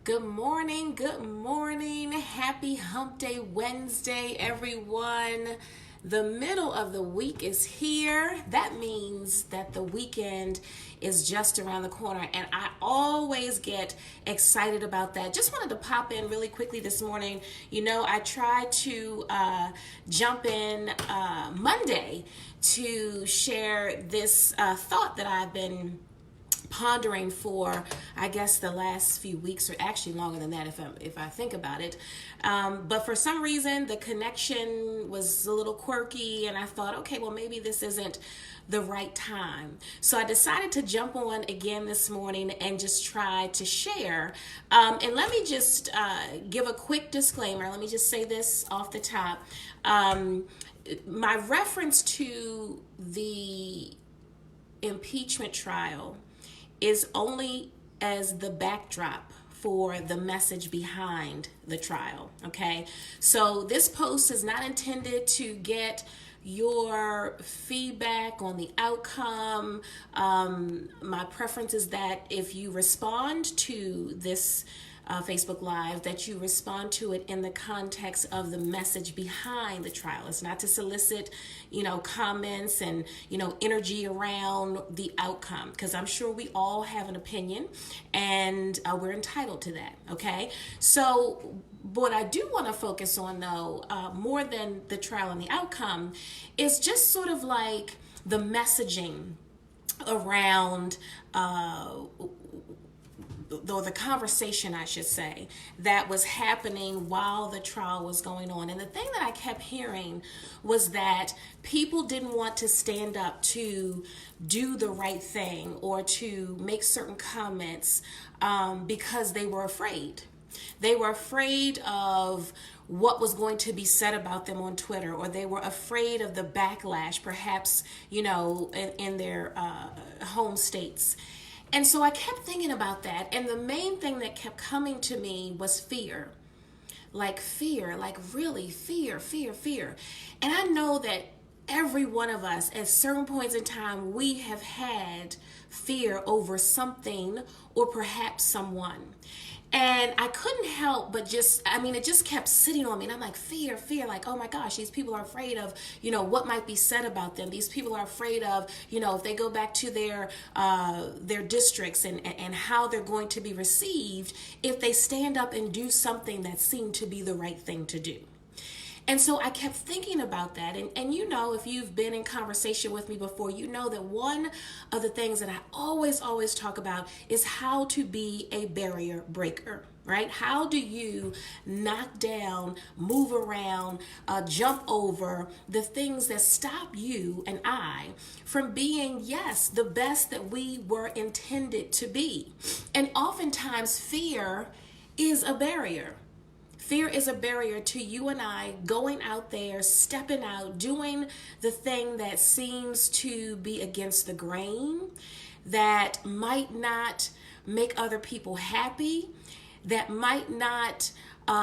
Good morning, good morning. Happy Hump Day Wednesday, everyone. The middle of the week is here. That means that the weekend is just around the corner, and I always get excited about that. Just wanted to pop in really quickly this morning. I try to jump in Monday to share this thought that I've been pondering for, I guess, the last few weeks, or actually longer than that if I think about it. But for some reason, the connection was a little quirky, and I thought, okay, well, maybe this isn't the right time. So I decided to jump on again this morning and just try to share. And let me just give a quick disclaimer. Let me just say this off the top. My reference to the impeachment trial is only as the backdrop for the message behind the trial, okay? So this post is not intended to get your feedback on the outcome. My preference is that if you respond to this Facebook Live, that you respond to it in the context of the message behind the trial. It's not to solicit, comments and, energy around the outcome, because I'm sure we all have an opinion, and we're entitled to that, okay? So what I do want to focus on, though, more than the trial and the outcome, is just sort of like the messaging around or the conversation, I should say, that was happening while the trial was going on. And the thing that I kept hearing was that people didn't want to stand up to do the right thing or to make certain comments because they were afraid. They were afraid of what was going to be said about them on Twitter, or they were afraid of the backlash, perhaps, in their home states. And so I kept thinking about that. And the main thing that kept coming to me was fear. Like really fear. And I know that every one of us at certain points in time, we have had fear over something or perhaps someone. And I couldn't help but it just kept sitting on me. And I'm like, fear, like, oh my gosh, these people are afraid of, what might be said about them. These people are afraid of, if they go back to their districts and how they're going to be received if they stand up and do something that seemed to be the right thing to do. And so I kept thinking about that. And if you've been in conversation with me before, you know that one of the things that I always talk about is how to be a barrier breaker, right? How do you knock down, move around, jump over the things that stop you and I from being, yes, the best that we were intended to be? And oftentimes fear is a barrier. Fear is a barrier to you and I going out there, stepping out, doing the thing that seems to be against the grain, that might not make other people happy, that might not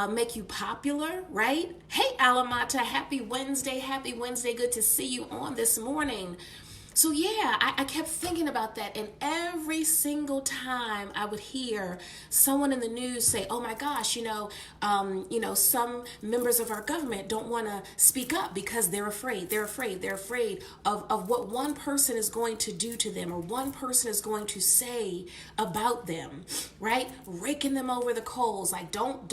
make you popular, right? Hey, Alamata, happy Wednesday, good to see you on this morning. So yeah, I kept thinking about that, and every single time I would hear someone in the news say, "Oh my gosh, some members of our government don't want to speak up because they're afraid. They're afraid of what one person is going to do to them, or one person is going to say about them," right? Raking them over the coals, like don't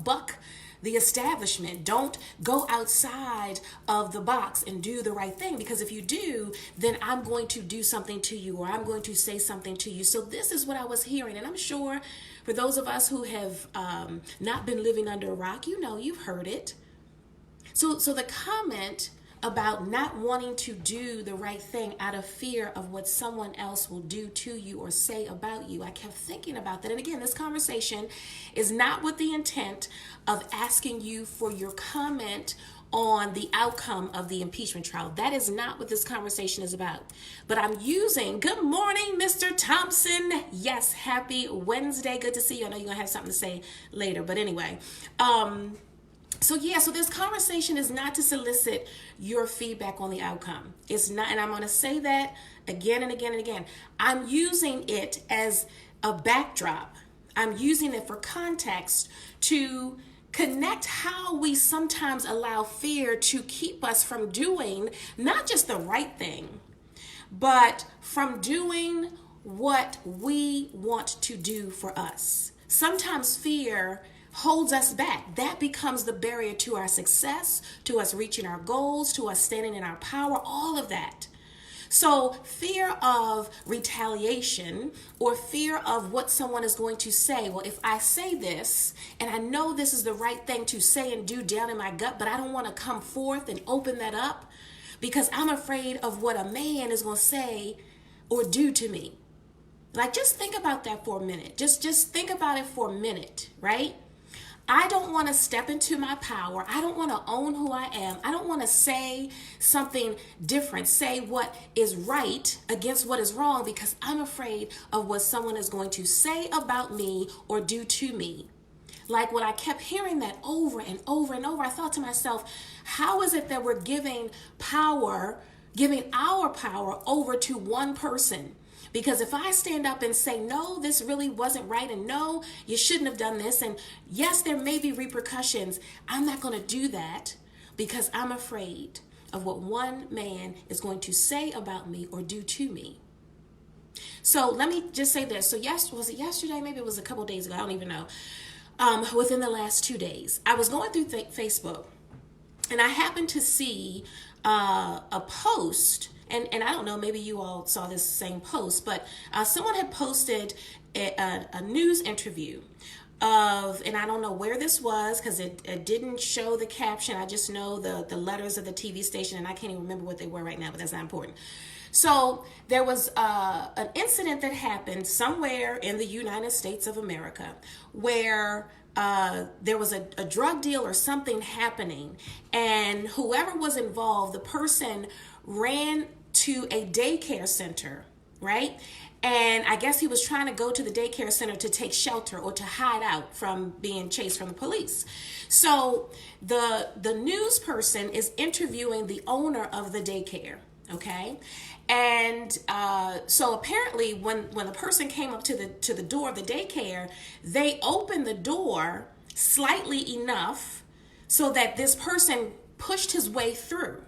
buck the establishment. Don't go outside of the box and do the right thing, because if you do, then I'm going to do something to you, or I'm going to say something to you. So this is what I was hearing, and I'm sure for those of us who have not been living under a rock, you've heard it. So the comment about not wanting to do the right thing out of fear of what someone else will do to you or say about you, I kept thinking about that. And again, this conversation is not with the intent of asking you for your comment on the outcome of the impeachment trial. That is not what this conversation is about. But I'm using, good morning, Mr. Thompson. Yes, happy Wednesday. Good to see you. I know you're going to have something to say later. But anyway, So this conversation is not to solicit your feedback on the outcome. It's not, and I'm going to say that again and again and again. I'm using it as a backdrop. I'm using it for context to connect how we sometimes allow fear to keep us from doing not just the right thing, but from doing what we want to do for us. Sometimes fear holds us back. That becomes the barrier to our success, to us reaching our goals, to us standing in our power, all of that. So fear of retaliation or fear of what someone is going to say. Well, if I say this and I know this is the right thing to say and do down in my gut, but I don't want to come forth and open that up because I'm afraid of what a man is going to say or do to me. Like, just think about that for a minute. Just think about it for a minute, right? I don't want to step into my power. I don't want to own who I am. I don't want to say something different, say what is right against what is wrong because I'm afraid of what someone is going to say about me or do to me. Like, when I kept hearing that over and over and over, I thought to myself, how is it that we're giving our power over to one person? Because if I stand up and say, no, this really wasn't right, and no, you shouldn't have done this, and yes, there may be repercussions, I'm not going to do that because I'm afraid of what one man is going to say about me or do to me. So let me just say this. So was it yesterday? Maybe it was a couple days ago. I don't even know. Within the last 2 days, I was going through Facebook, and I happened to see a post. And I don't know, maybe you all saw this same post, but someone had posted a news interview and I don't know where this was because it didn't show the caption. I just know the letters of the TV station, and I can't even remember what they were right now, but that's not important. So there was an incident that happened somewhere in the United States of America where there was a drug deal or something happening, and whoever was involved, the person ran to a daycare center, right? And I guess he was trying to go to the daycare center to take shelter or to hide out from being chased from the police. So the news person is interviewing the owner of the daycare, okay? And so apparently when the person came up to the door of the daycare, they opened the door slightly enough so that this person pushed his way through.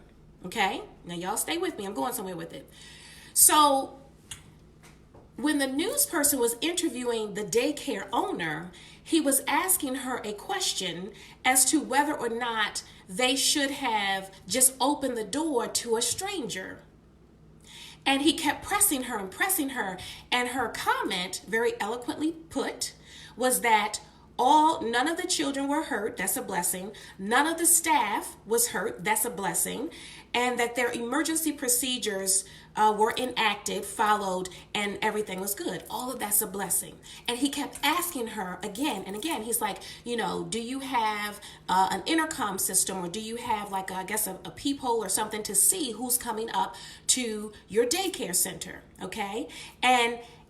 Okay, now y'all stay with me. I'm going somewhere with it. So when the news person was interviewing the daycare owner, he was asking her a question as to whether or not they should have just opened the door to a stranger. And he kept pressing her and pressing her. And her comment, very eloquently put, was that none of the children were hurt. That's a blessing. None of the staff was hurt. That's a blessing. And that their emergency procedures were enacted, followed, and everything was good. All of that's a blessing. And he kept asking her again and again. He's like, do you have an intercom system, or do you have like, I guess, a peephole or something to see who's coming up to your daycare center? Okay.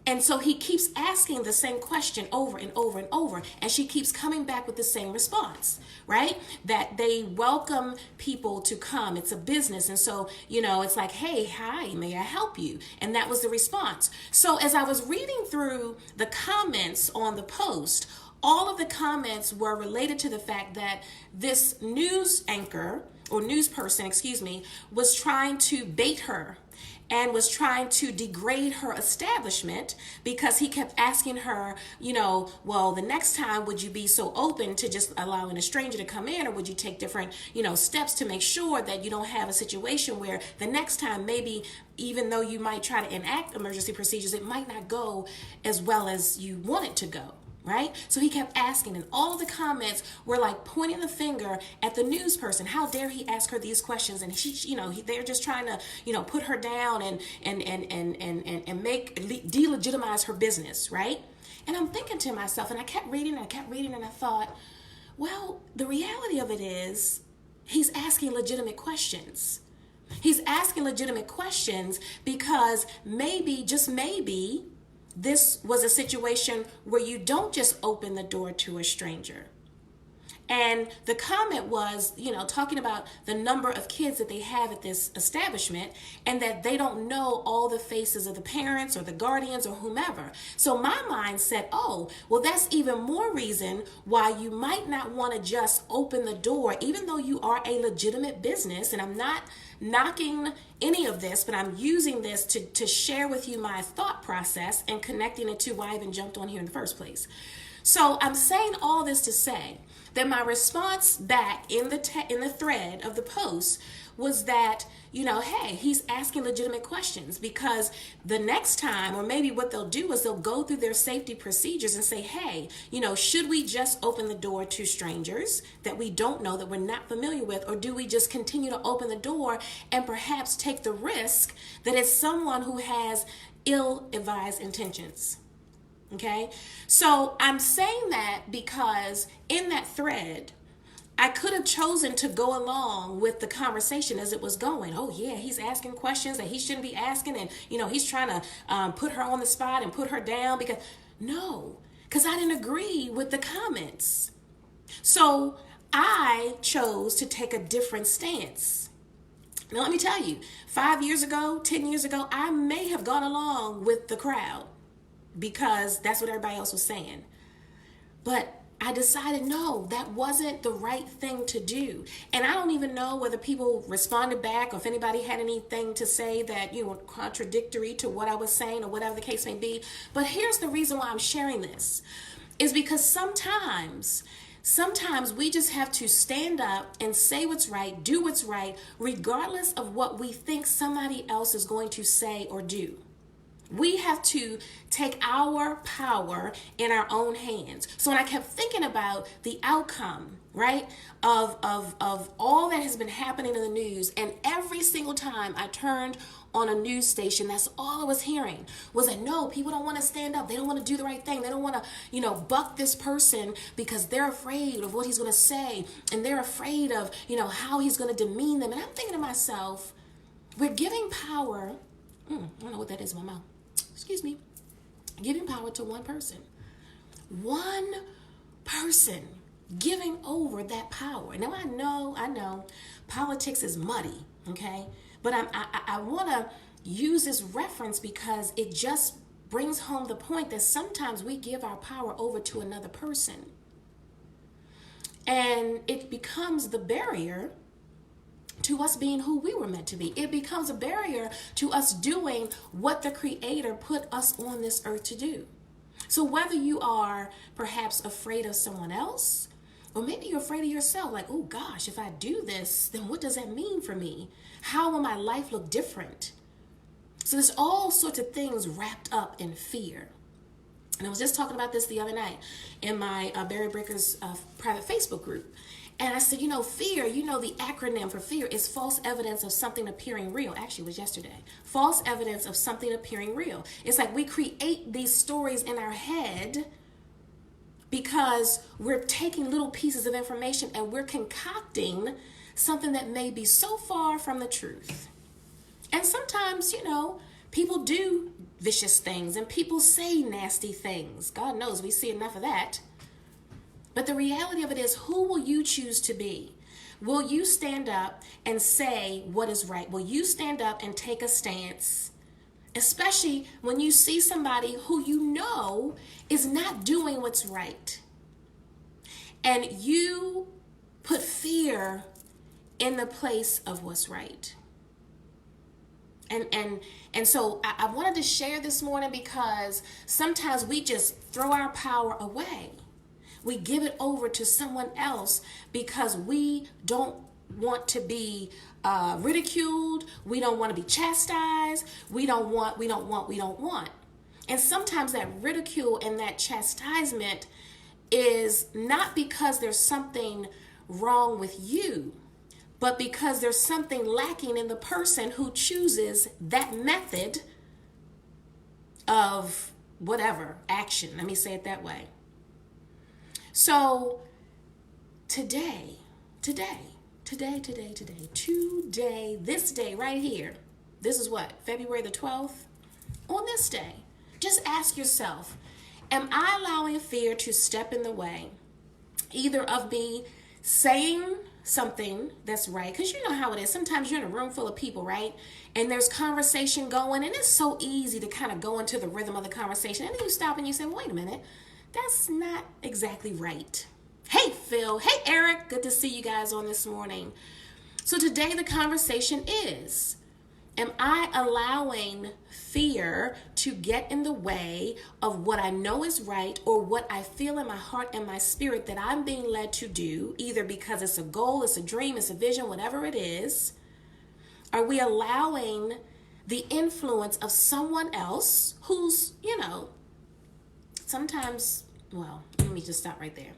And so he keeps asking the same question over and over and over, and she keeps coming back with the same response, right? That they welcome people to come. It's a business. And so, it's like, hey, hi, may I help you? And that was the response. So as I was reading through the comments on the post, all of the comments were related to the fact that this news anchor, or news person, was trying to bait her and was trying to degrade her establishment because he kept asking her, well, the next time, would you be so open to just allowing a stranger to come in, or would you take different, steps to make sure that you don't have a situation where the next time, maybe even though you might try to enact emergency procedures, it might not go as well as you want it to go. Right? So he kept asking, and all of the comments were like pointing the finger at the news person. How dare he ask her these questions? And they're just trying to, put her down and delegitimize her business, right? And I'm thinking to myself, and I kept reading, and I thought, well, the reality of it is, he's asking legitimate questions. He's asking legitimate questions because maybe, just maybe, this was a situation where you don't just open the door to a stranger. And the comment was, talking about the number of kids that they have at this establishment and that they don't know all the faces of the parents or the guardians or whomever. So my mind said, oh, well, that's even more reason why you might not want to just open the door, even though you are a legitimate business. And I'm not knocking any of this, but I'm using this to share with you my thought process and connecting it to why I even jumped on here in the first place. So I'm saying all this to say that my response back in the thread of the post was that, hey, he's asking legitimate questions, because the next time, or maybe what they'll do is they'll go through their safety procedures and say, hey, should we just open the door to strangers that we don't know, that we're not familiar with, or do we just continue to open the door and perhaps take the risk that it's someone who has ill-advised intentions? Okay, so I'm saying that because in that thread, I could have chosen to go along with the conversation as it was going. Oh yeah, he's asking questions that he shouldn't be asking, and he's trying to put her on the spot and put her down, because I didn't agree with the comments. So I chose to take a different stance. Now let me tell you, 5 years ago, 10 years ago, I may have gone along with the crowd because that's what everybody else was saying. But I decided, no, that wasn't the right thing to do. And I don't even know whether people responded back or if anybody had anything to say that, contradictory to what I was saying or whatever the case may be. But here's the reason why I'm sharing this, is because sometimes we just have to stand up and say what's right, do what's right, regardless of what we think somebody else is going to say or do. We have to take our power in our own hands. So when I kept thinking about the outcome, right, of all that has been happening in the news, and every single time I turned on a news station, that's all I was hearing was that no, people don't want to stand up. They don't want to do the right thing. They don't want to, buck this person because they're afraid of what he's going to say, and they're afraid of, how he's going to demean them. And I'm thinking to myself, we're giving power. I don't know what that is in my mouth. Excuse me. Giving power to one person. One person giving over that power. Now I know politics is muddy, okay? But I want to use this reference because it just brings home the point that sometimes we give our power over to another person. And it becomes the barrier to us being who we were meant to be. It becomes a barrier to us doing what the Creator put us on this earth to do. So whether you are perhaps afraid of someone else, or maybe you're afraid of yourself, like, oh gosh, if I do this, then what does that mean for me? How will my life look different? So there's all sorts of things wrapped up in fear. And I was just talking about this the other night in my Barry Breakers private Facebook group. And I said, fear, the acronym for fear is false evidence of something appearing real. Actually, it was yesterday. False evidence of something appearing real. It's like we create these stories in our head because we're taking little pieces of information and we're concocting something that may be so far from the truth. And sometimes, people do vicious things and people say nasty things. God knows we see enough of that. But the reality of it is, who will you choose to be? Will you stand up and say what is right? Will you stand up and take a stance? Especially when you see somebody who is not doing what's right. And you put fear in the place of what's right. And so I wanted to share this morning because sometimes we just throw our power away. We give it over to someone else because we don't want to be ridiculed. We don't want to be chastised. We don't want. And sometimes that ridicule and that chastisement is not because there's something wrong with you, but because there's something lacking in the person who chooses that method of whatever action. Let me say it that way. So today, this day right here, this is what, February the 12th? On this day, just ask yourself, am I allowing fear to step in the way, either of me saying something that's right, because you know how it is. Sometimes you're in a room full of people, right? And there's conversation going, and it's so easy to kind of go into the rhythm of the conversation. And then you stop and you say, well, wait a minute, that's not exactly right. Hey, Phil. Hey, Eric. Good to see you guys on this morning. So today the conversation is, am I allowing fear to get in the way of what I know is right, or what I feel in my heart and my spirit that I'm being led to do, either because it's a goal, it's a dream, it's a vision, whatever it is? Are we allowing the influence of someone else who's, sometimes, well, let me just stop right there.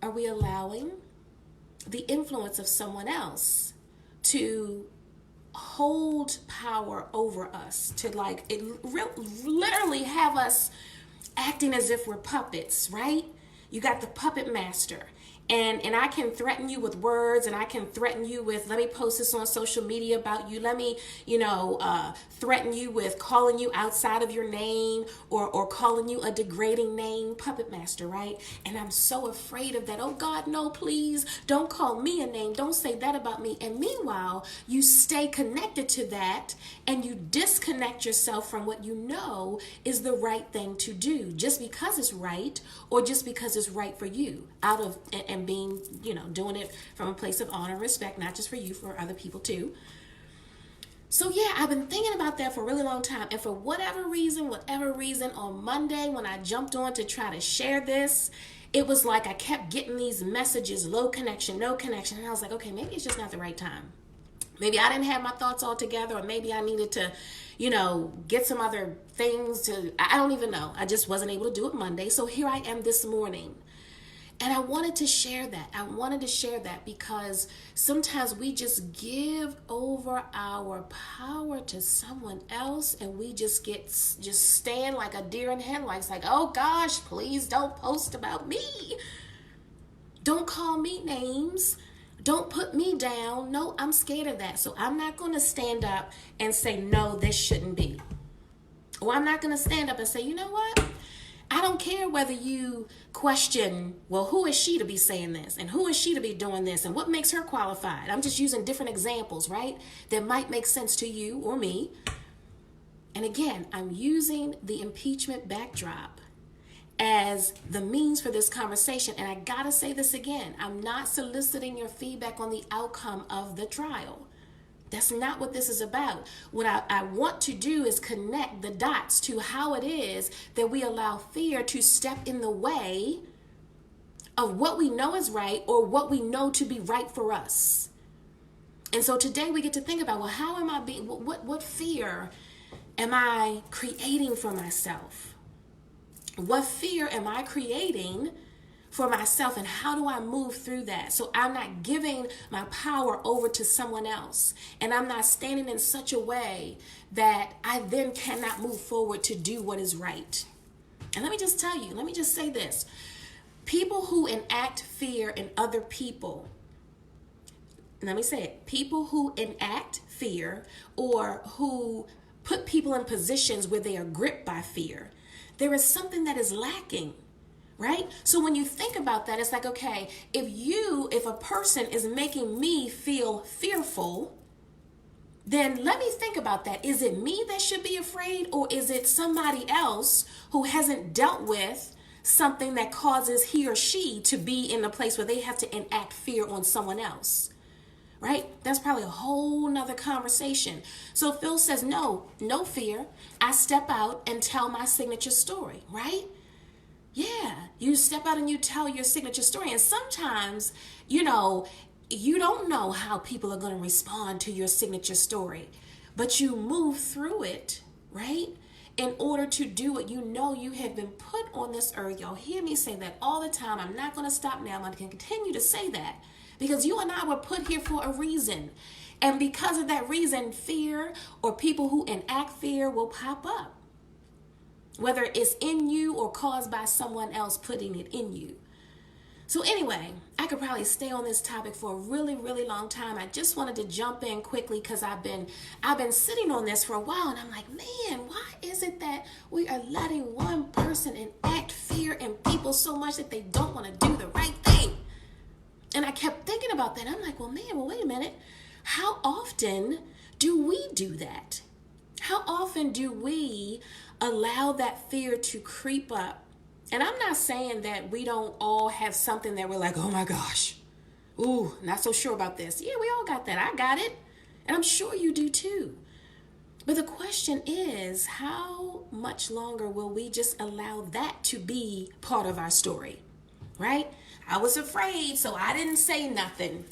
Are we allowing the influence of someone else to hold power over us, to literally have us acting as if we're puppets, right? You got the puppet master. And I can threaten you with words, and I can threaten you with, let me post this on social media about you. Let me, threaten you with calling you outside of your name, or calling you a degrading name, puppet master, right? And I'm so afraid of that. Oh God, no, please don't call me a name. Don't say that about me. And meanwhile, you stay connected to that, and you disconnect yourself from what you know is the right thing to do, just because it's right, or just because it's right for you, out of, and being, doing it from a place of honor and respect, not just for you, for other people too. So yeah, I've been thinking about that for a really long time. And for whatever reason, on Monday when I jumped on to try to share this, it was like I kept getting these messages, low connection, no connection. And I was like, okay, maybe it's just not the right time. Maybe I didn't have my thoughts all together, or maybe I needed to, get some other things to, I don't even know. I just wasn't able to do it Monday. So here I am this morning. And I wanted to share that. Because sometimes we just give over our power to someone else, and we just stand like a deer in headlights, like, oh gosh, please don't post about me. Don't call me names. Don't put me down. No, I'm scared of that. So I'm not going to stand up and say, no, this shouldn't be. Or I'm not going to stand up and say, you know what? I don't care whether you question, well, who is she to be saying this? And who is she to be doing this? And what makes her qualified? I'm just using different examples, right? That might make sense to you or me. And again, I'm using the impeachment backdrop as the means for this conversation. And I gotta say this again, I'm not soliciting your feedback on the outcome of the trial. That's not what this is about. What I want to do is connect the dots to how it is that we allow fear to step in the way of what we know is right, or what we know to be right for us. And so today we get to think about, well, how am I being, what fear am I creating for myself? What fear am I creating for myself, and how do I move through that? So I'm not giving my power over to someone else, and I'm not standing in such a way that I then cannot move forward to do what is right. And let me just say this. People who enact fear in other people, people who enact fear, or who put people in positions where they are gripped by fear, there is something that is lacking. Right? So when you think about that, it's like, okay, if a person is making me feel fearful, then let me think about that. Is it me that should be afraid, or is it somebody else who hasn't dealt with something that causes he or she to be in a place where they have to enact fear on someone else? Right? That's probably a whole nother conversation. So Phil says, no fear. I step out and tell my signature story, right? Yeah, you step out and you tell your signature story. And sometimes, you don't know how people are going to respond to your signature story, but you move through it, right? In order to do what you know you have been put on this earth. Y'all hear me say that all the time. I'm not going to stop now. I'm going to continue to say that, because you and I were put here for a reason. And because of that reason, fear, or people who enact fear, will pop up, whether it's in you or caused by someone else putting it in you. So anyway, I could probably stay on this topic for a really, really long time. I just wanted to jump in quickly because I've been sitting on this for a while, and I'm like, man, why is it that we are letting one person enact fear in people so much that they don't want to do the right thing? And I kept thinking about that. I'm like, well, wait a minute. How often do we do that? How often do we allow that fear to creep up? And I'm not saying that we don't all have something that we're like, oh my gosh, ooh, not so sure about this. Yeah, we all got that. I got it. And I'm sure you do too. But the question is, how much longer will we just allow that to be part of our story, right? I was afraid, so I didn't say nothing.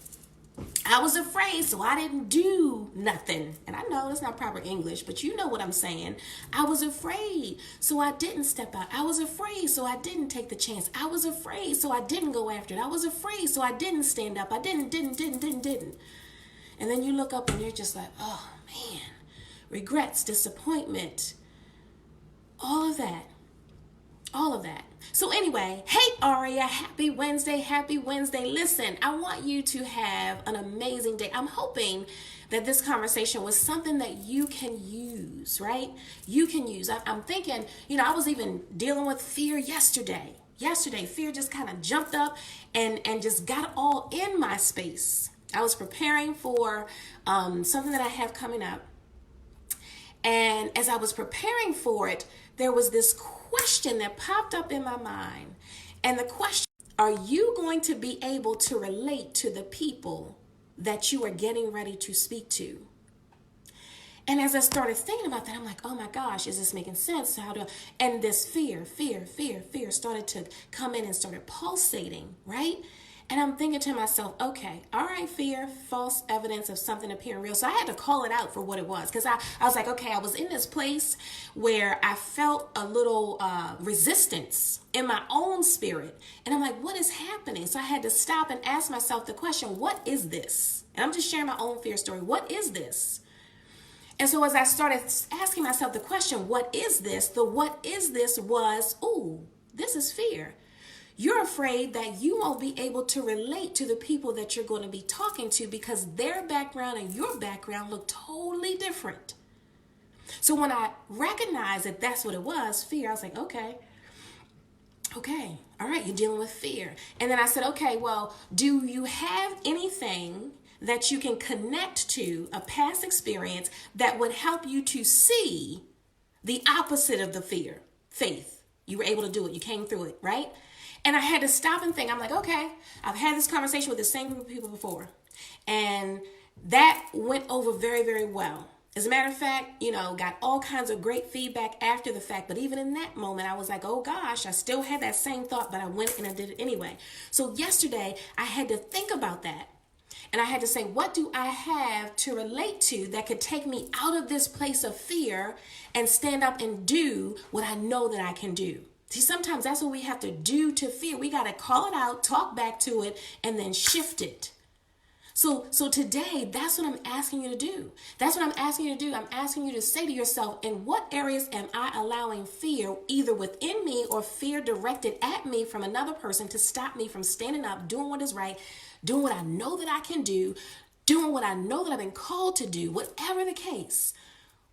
I was afraid, so I didn't do nothing. And I know it's not proper English, but you know what I'm saying. I was afraid, so I didn't step out. I was afraid, so I didn't take the chance. I was afraid, so I didn't go after it. I was afraid, so I didn't stand up. I didn't. And then you look up and you're just like, oh man, regrets, disappointment, all of that. So anyway, hey Aria, happy Wednesday. Listen, I want you to have an amazing day. I'm hoping that this conversation was something that you can use, right? You can use. I'm thinking, I was even dealing with fear yesterday. Fear just kind of jumped up and just got all in my space. I was preparing for something that I have coming up. And as I was preparing for it, there was this question that popped up in my mind. And the question, are you going to be able to relate to the people that you are getting ready to speak to? And as I started thinking about that, I'm like, oh my gosh, is this making sense? And this fear started to come in and started pulsating, right? And I'm thinking to myself, okay, all right, fear, false evidence of something appearing real. So I had to call it out for what it was, because I was like, okay, I was in this place where I felt a little resistance in my own spirit. And I'm like, what is happening? So I had to stop and ask myself the question, what is this? And I'm just sharing my own fear story. What is this? And so as I started asking myself the question, what is this? The what is this was, ooh, this is fear. You're afraid that you won't be able to relate to the people that you're going to be talking to because their background and your background look totally different. So when I recognized that that's what it was, fear, I was like, okay, all right, you're dealing with fear. And then I said, okay, well, do you have anything that you can connect to, a past experience that would help you to see the opposite of the fear? Faith. You were able to do it. You came through it, right? And I had to stop and think. I'm like, okay, I've had this conversation with the same group of people before. And that went over very, very well. As a matter of fact, got all kinds of great feedback after the fact. But even in that moment, I was like, oh gosh, I still had that same thought, but I went and I did it anyway. So yesterday, I had to think about that. And I had to say, what do I have to relate to that could take me out of this place of fear and stand up and do what I know that I can do? See, sometimes that's what we have to do to fear. We got to call it out, talk back to it, and then shift it. So today, that's what I'm asking you to do. I'm asking you to say to yourself, in what areas am I allowing fear, either within me or fear directed at me from another person, to stop me from standing up, doing what is right, doing what I know that I can do, doing what I know that I've been called to do, whatever the case.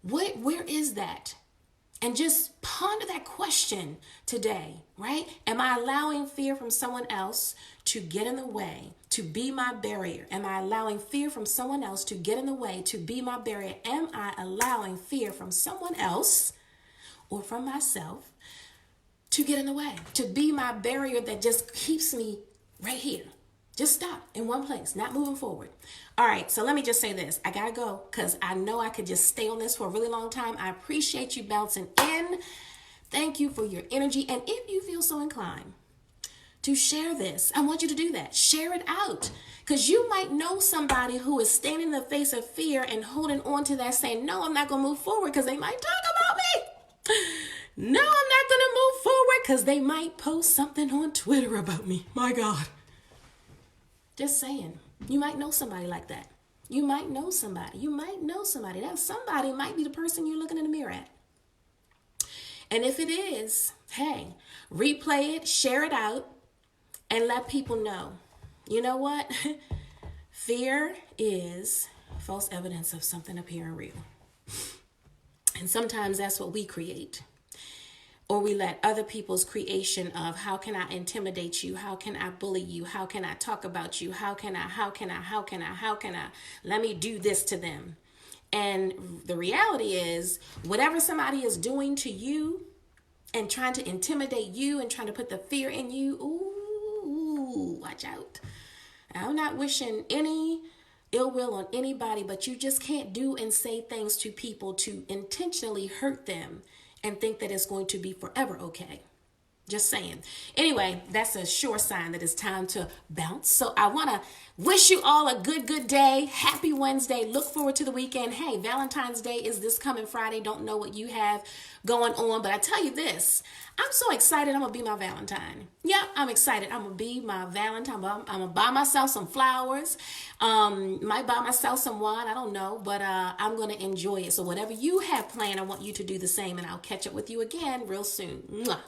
Where is that? And just ponder that question today, right? Am I allowing fear from someone else to get in the way, to be my barrier? Am I allowing fear from someone else to get in the way, to be my barrier? Am I allowing fear from someone else or from myself to get in the way, to be my barrier that just keeps me right here? Just stop in one place, not moving forward. All right, so let me just say this. I got to go because I know I could just stay on this for a really long time. I appreciate you bouncing in. Thank you for your energy. And if you feel so inclined to share this, I want you to do that. Share it out, because you might know somebody who is standing in the face of fear and holding on to that, saying, no, I'm not going to move forward because they might talk about me. No, I'm not going to move forward because they might post something on Twitter about me. My God. Just saying, you might know somebody like that. You might know somebody. That somebody might be the person you're looking in the mirror at. And if it is, hey, replay it, share it out, and let people know. You know what? Fear is false evidence of something appearing real. And sometimes that's what we create. or we let other people's creation of how can I intimidate you? How can I bully you? How can I talk about you? How can I, let me do this to them. And the reality is, whatever somebody is doing to you and trying to intimidate you and trying to put the fear in you, ooh, watch out. I'm not wishing any ill will on anybody, but you just can't do and say things to people to intentionally hurt them and think that it's going to be forever okay. Just saying. Anyway, that's a sure sign that it's time to bounce. So I want to wish you all a good day. Happy Wednesday. Look forward to the weekend. Hey, Valentine's Day is this coming Friday. Don't know what you have going on, but I tell you this, I'm so excited. I'm going to be my Valentine. Yeah, I'm excited. I'm going to be my Valentine. I'm going to buy myself some flowers. Might buy myself some wine. I don't know, but I'm going to enjoy it. So whatever you have planned, I want you to do the same, and I'll catch up with you again real soon. Mwah.